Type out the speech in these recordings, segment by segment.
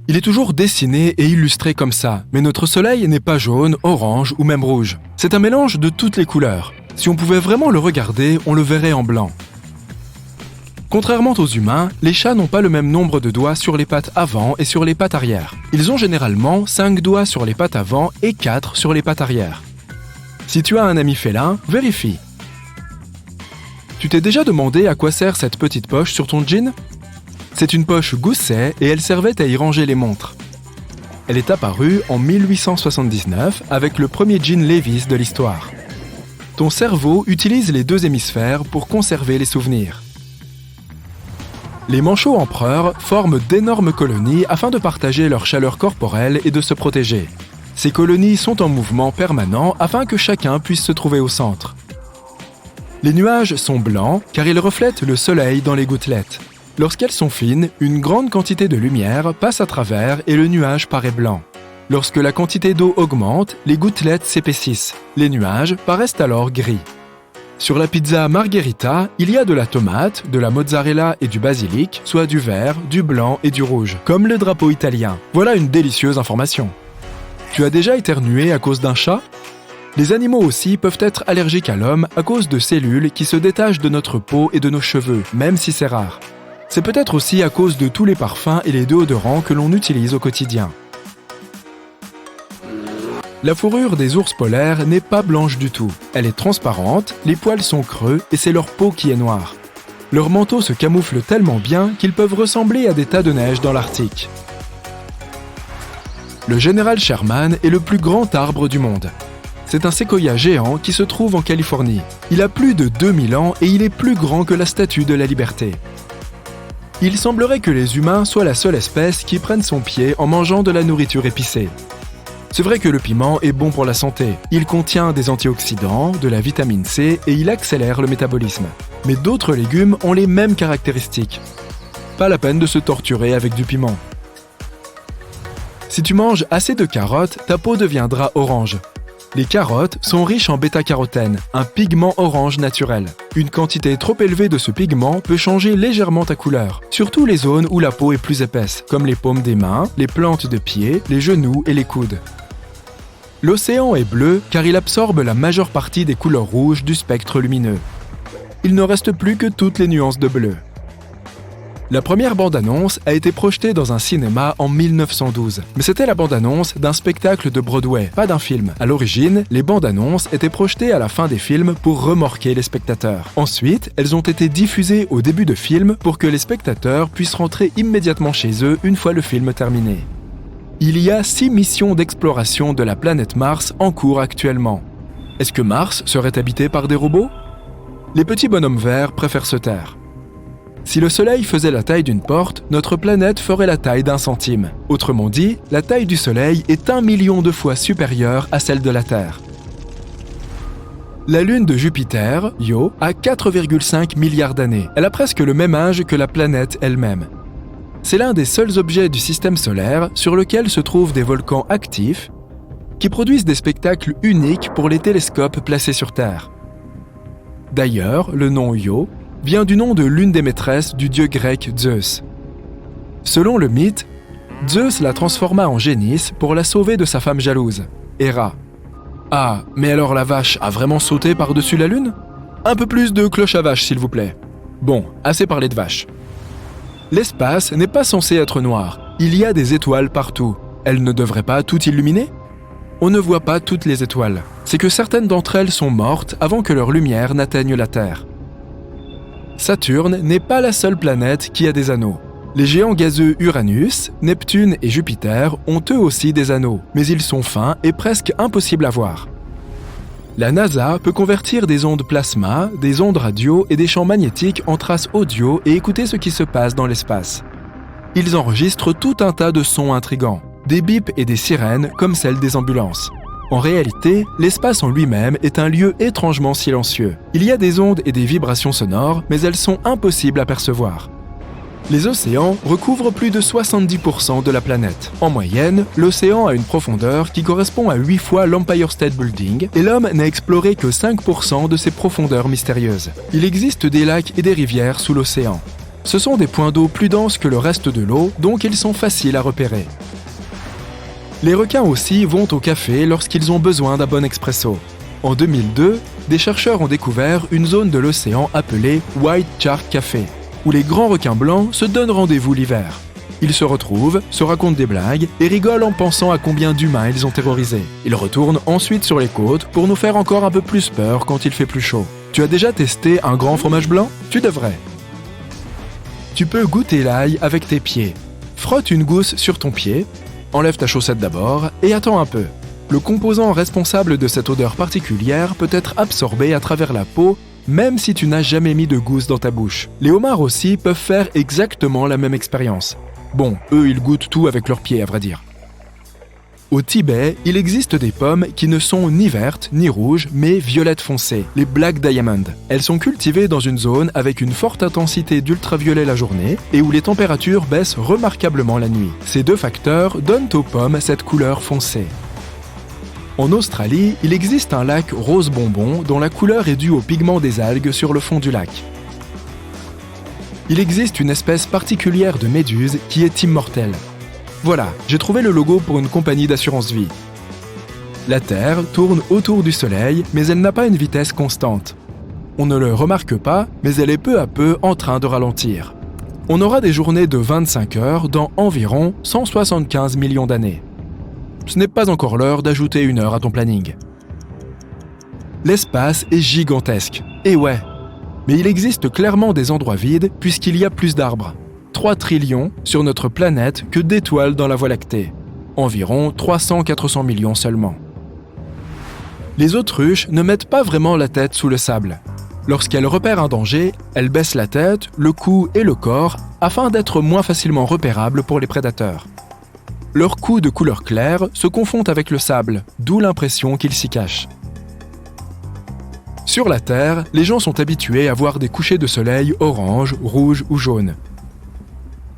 Il est toujours dessiné et illustré comme ça, mais notre soleil n'est pas jaune, orange ou même rouge. C'est un mélange de toutes les couleurs. Si on pouvait vraiment le regarder, on le verrait en blanc. Contrairement aux humains, les chats n'ont pas le même nombre de doigts sur les pattes avant et sur les pattes arrière. Ils ont généralement 5 doigts sur les pattes avant et 4 sur les pattes arrière. Si tu as un ami félin, vérifie. Tu t'es déjà demandé à quoi sert cette petite poche sur ton jean ? C'est une poche gousset et elle servait à y ranger les montres. Elle est apparue en 1879 avec le premier jean Levi's de l'histoire. Ton cerveau utilise les 2 hémisphères pour conserver les souvenirs. Les manchots empereurs forment d'énormes colonies afin de partager leur chaleur corporelle et de se protéger. Ces colonies sont en mouvement permanent afin que chacun puisse se trouver au centre. Les nuages sont blancs car ils reflètent le soleil dans les gouttelettes. Lorsqu'elles sont fines, une grande quantité de lumière passe à travers et le nuage paraît blanc. Lorsque la quantité d'eau augmente, les gouttelettes s'épaississent. Les nuages paraissent alors gris. Sur la pizza margherita, il y a de la tomate, de la mozzarella et du basilic, soit du vert, du blanc et du rouge, comme le drapeau italien. Voilà une délicieuse information. Tu as déjà éternué à cause d'un chat ? Les animaux aussi peuvent être allergiques à l'homme à cause de cellules qui se détachent de notre peau et de nos cheveux, même si c'est rare. C'est peut-être aussi à cause de tous les parfums et les déodorants que l'on utilise au quotidien. La fourrure des ours polaires n'est pas blanche du tout. Elle est transparente, les poils sont creux et c'est leur peau qui est noire. Leurs manteaux se camouflent tellement bien qu'ils peuvent ressembler à des tas de neige dans l'Arctique. Le général Sherman est le plus grand arbre du monde. C'est un séquoia géant qui se trouve en Californie. Il a plus de 2000 ans et il est plus grand que la Statue de la Liberté. Il semblerait que les humains soient la seule espèce qui prenne son pied en mangeant de la nourriture épicée. C'est vrai que le piment est bon pour la santé. Il contient des antioxydants, de la vitamine C et il accélère le métabolisme. Mais d'autres légumes ont les mêmes caractéristiques. Pas la peine de se torturer avec du piment. Si tu manges assez de carottes, ta peau deviendra orange. Les carottes sont riches en bêta-carotène, un pigment orange naturel. Une quantité trop élevée de ce pigment peut changer légèrement ta couleur, surtout les zones où la peau est plus épaisse, comme les paumes des mains, les plantes de pieds, les genoux et les coudes. L'océan est bleu car il absorbe la majeure partie des couleurs rouges du spectre lumineux. Il ne reste plus que toutes les nuances de bleu. La première bande-annonce a été projetée dans un cinéma en 1912, mais c'était la bande-annonce d'un spectacle de Broadway, pas d'un film. À l'origine, les bandes-annonces étaient projetées à la fin des films pour remorquer les spectateurs. Ensuite, elles ont été diffusées au début de film pour que les spectateurs puissent rentrer immédiatement chez eux une fois le film terminé. Il y a 6 missions d'exploration de la planète Mars en cours actuellement. Est-ce que Mars serait habité par des robots ? Les petits bonhommes verts préfèrent se taire. Si le Soleil faisait la taille d'une porte, notre planète ferait la taille d'un centime. Autrement dit, la taille du Soleil est 1 million de fois supérieure à celle de la Terre. La Lune de Jupiter, Io, a 4,5 milliards d'années. Elle a presque le même âge que la planète elle-même. C'est l'un des seuls objets du système solaire sur lequel se trouvent des volcans actifs qui produisent des spectacles uniques pour les télescopes placés sur Terre. D'ailleurs, le nom Io vient du nom de l'une des maîtresses du dieu grec Zeus. Selon le mythe, Zeus la transforma en génisse pour la sauver de sa femme jalouse, Héra. Ah, mais alors la vache a vraiment sauté par-dessus la lune ? Un peu plus de cloche à vache, s'il vous plaît. Bon, assez parlé de vache. L'espace n'est pas censé être noir. Il y a des étoiles partout. Elles ne devraient pas tout illuminer ? On ne voit pas toutes les étoiles. C'est que certaines d'entre elles sont mortes avant que leur lumière n'atteigne la Terre. Saturne n'est pas la seule planète qui a des anneaux. Les géants gazeux Uranus, Neptune et Jupiter ont eux aussi des anneaux, mais ils sont fins et presque impossibles à voir. La NASA peut convertir des ondes plasma, des ondes radio et des champs magnétiques en traces audio et écouter ce qui se passe dans l'espace. Ils enregistrent tout un tas de sons intrigants, des bips et des sirènes comme celles des ambulances. En réalité, l'espace en lui-même est un lieu étrangement silencieux. Il y a des ondes et des vibrations sonores, mais elles sont impossibles à percevoir. Les océans recouvrent plus de 70% de la planète. En moyenne, l'océan a une profondeur qui correspond à 8 fois l'Empire State Building et l'homme n'a exploré que 5% de ces profondeurs mystérieuses. Il existe des lacs et des rivières sous l'océan. Ce sont des points d'eau plus denses que le reste de l'eau, donc ils sont faciles à repérer. Les requins aussi vont au café lorsqu'ils ont besoin d'un bon expresso. En 2002, des chercheurs ont découvert une zone de l'océan appelée White Shark Café, où les grands requins blancs se donnent rendez-vous l'hiver. Ils se retrouvent, se racontent des blagues et rigolent en pensant à combien d'humains ils ont terrorisés. Ils retournent ensuite sur les côtes pour nous faire encore un peu plus peur quand il fait plus chaud. Tu as déjà testé un grand fromage blanc ? Tu devrais. Tu peux goûter l'ail avec tes pieds. Frotte une gousse sur ton pied, enlève ta chaussette d'abord et attends un peu. Le composant responsable de cette odeur particulière peut être absorbé à travers la peau, même si tu n'as jamais mis de gousse dans ta bouche. Les homards aussi peuvent faire exactement la même expérience. Bon, eux, ils goûtent tout avec leurs pieds, à vrai dire. Au Tibet, il existe des pommes qui ne sont ni vertes ni rouges, mais violettes foncées, les Black Diamond. Elles sont cultivées dans une zone avec une forte intensité d'ultraviolet la journée et où les températures baissent remarquablement la nuit. Ces deux facteurs donnent aux pommes cette couleur foncée. En Australie, il existe un lac rose bonbon dont la couleur est due au pigment des algues sur le fond du lac. Il existe une espèce particulière de méduse qui est immortelle. Voilà, j'ai trouvé le logo pour une compagnie d'assurance vie. La Terre tourne autour du Soleil, mais elle n'a pas une vitesse constante. On ne le remarque pas, mais elle est peu à peu en train de ralentir. On aura des journées de 25 heures dans environ 175 millions d'années. Ce n'est pas encore l'heure d'ajouter une heure à ton planning. L'espace est gigantesque. Et ouais, mais il existe clairement des endroits vides puisqu'il y a plus d'arbres. 3 trillions sur notre planète que d'étoiles dans la Voie lactée. Environ 300-400 millions seulement. Les autruches ne mettent pas vraiment la tête sous le sable. Lorsqu'elles repèrent un danger, elles baissent la tête, le cou et le corps afin d'être moins facilement repérables pour les prédateurs. Leur cou de couleur claire se confond avec le sable, d'où l'impression qu'ils s'y cachent. Sur la Terre, les gens sont habitués à voir des couchers de soleil orange, rouge ou jaune.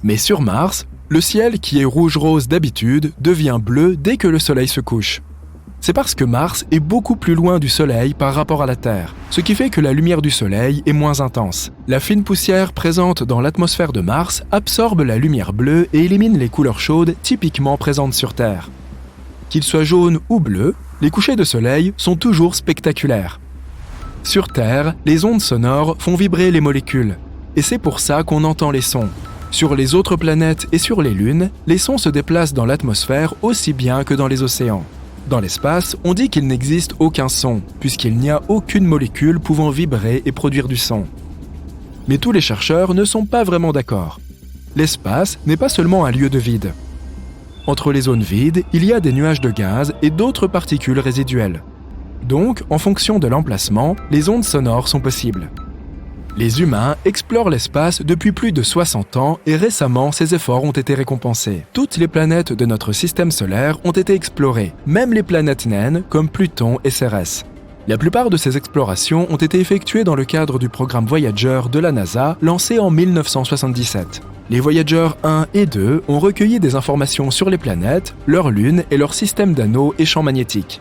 Mais sur Mars, le ciel qui est rouge-rose d'habitude devient bleu dès que le soleil se couche. C'est parce que Mars est beaucoup plus loin du soleil par rapport à la Terre, ce qui fait que la lumière du soleil est moins intense. La fine poussière présente dans l'atmosphère de Mars absorbe la lumière bleue et élimine les couleurs chaudes typiquement présentes sur Terre. Qu'ils soient jaunes ou bleus, les couchers de soleil sont toujours spectaculaires. Sur Terre, les ondes sonores font vibrer les molécules, et c'est pour ça qu'on entend les sons. Sur les autres planètes et sur les lunes, les sons se déplacent dans l'atmosphère aussi bien que dans les océans. Dans l'espace, on dit qu'il n'existe aucun son, puisqu'il n'y a aucune molécule pouvant vibrer et produire du son. Mais tous les chercheurs ne sont pas vraiment d'accord. L'espace n'est pas seulement un lieu de vide. Entre les zones vides, il y a des nuages de gaz et d'autres particules résiduelles. Donc, en fonction de l'emplacement, les ondes sonores sont possibles. Les humains explorent l'espace depuis plus de 60 ans et récemment, ces efforts ont été récompensés. Toutes les planètes de notre système solaire ont été explorées, même les planètes naines comme Pluton et Cérès. La plupart de ces explorations ont été effectuées dans le cadre du programme Voyager de la NASA, lancé en 1977. Les Voyager 1 et 2 ont recueilli des informations sur les planètes, leurs lunes et leur système d'anneaux et champs magnétiques.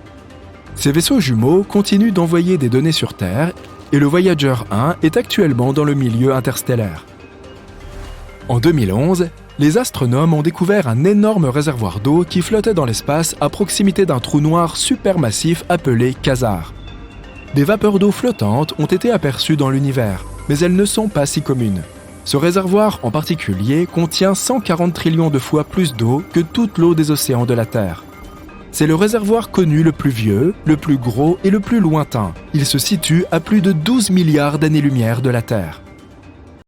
Ces vaisseaux jumeaux continuent d'envoyer des données sur Terre et le Voyager 1 est actuellement dans le milieu interstellaire. En 2011, les astronomes ont découvert un énorme réservoir d'eau qui flottait dans l'espace à proximité d'un trou noir supermassif appelé quasar. Des vapeurs d'eau flottantes ont été aperçues dans l'univers, mais elles ne sont pas si communes. Ce réservoir en particulier contient 140 trillions de fois plus d'eau que toute l'eau des océans de la Terre. C'est le réservoir connu le plus vieux, le plus gros et le plus lointain. Il se situe à plus de 12 milliards d'années-lumière de la Terre.